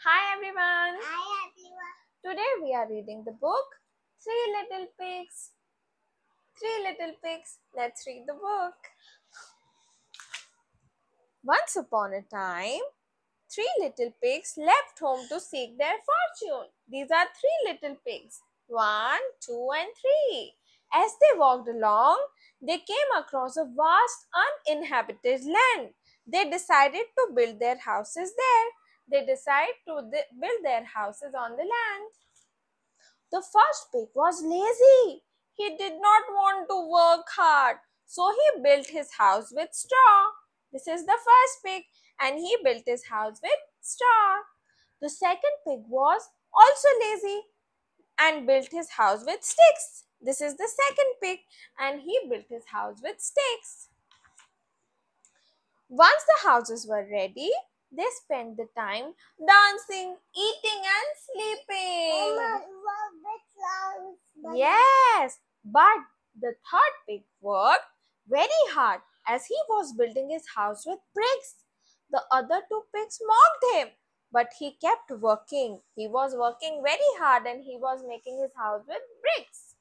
Hi everyone. Hi everyone. Today we are reading the book Three Little Pigs. Three Little Pigs. Let's read the book. Once upon a time, three little pigs left home to seek their fortune. These are three little pigs. 1, 2 and 3. As they walked along, they came across a vast uninhabited land. They decided to build their houses there. They decided to build their houses on the land. The first pig was lazy. He did not want to work hard, so he built his house with straw. This is the first pig, and he built his house with straw. The second pig was also lazy and built his house with sticks. This is the second pig, and he built his house with sticks. Once the houses were ready, they spent the time dancing, eating, and sleeping. Yes, but the third pig worked very hard as he was building his house with bricks. The other two pigs mocked him, but he kept working. He was working very hard and he was making his house with bricks.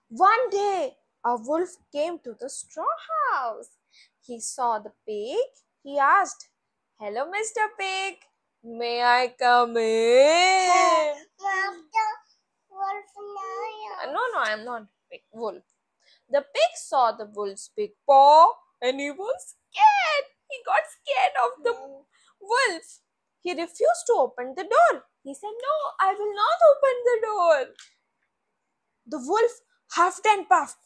One day, a wolf came to the straw house. He saw the pig. He asked, "Hello, Mr. Pig. May I come in?" No, I'm not big wolf. The pig saw the wolf's big paw and he was scared. He got scared of the wolf. He refused to open the door. He said, "No, I will not open the door." The wolf huffed and puffed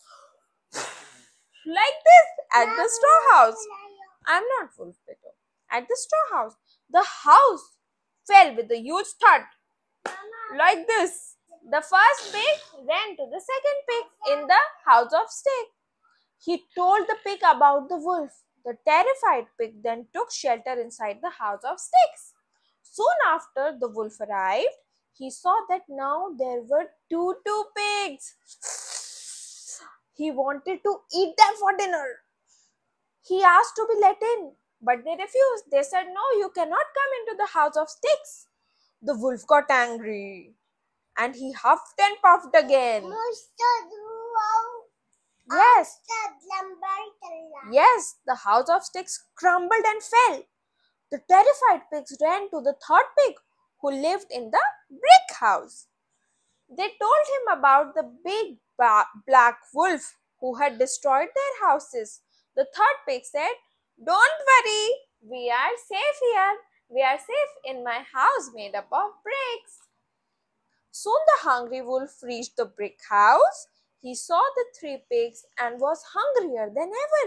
like this at the straw house. I'm not wolf, Peter. At the straw house, the house fell with a huge thud like this. The first pig ran to the second pig in the house of sticks. He told the pig about the wolf. The terrified pig then took shelter inside the house of sticks. Soon after the wolf arrived, he saw that now there were two pigs. He wanted to eat them for dinner. He asked to be let in, but they refused. They said, "No, you cannot come into the house of sticks." The wolf got angry and he huffed and puffed again. Yes, the house of sticks crumbled and fell. The terrified pigs ran to the third pig who lived in the brick house. They told him about the big black wolf who had destroyed their houses. The third pig said, "Don't worry, we are safe here. We are safe in my house made up of bricks." Soon the hungry wolf reached the brick house. He saw the three pigs and was hungrier than ever.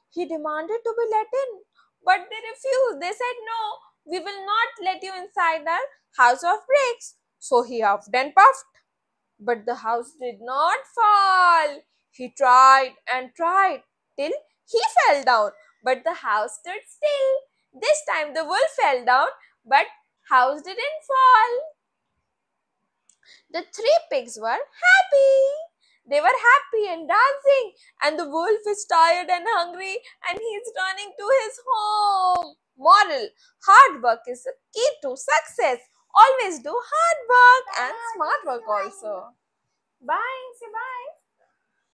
He demanded to be let in, but they refused. They said, "No, we will not let you inside our house of bricks." So he huffed and puffed, but the house did not fall. He tried and tried till he fell down, but the house stood still. This time the wolf fell down, but house didn't fall. The three pigs were happy. They were happy and dancing, and the wolf is tired and hungry and he is running to his home. Moral: hard work is the key to success. Always do hard work and smart work also. Bye. Say bye.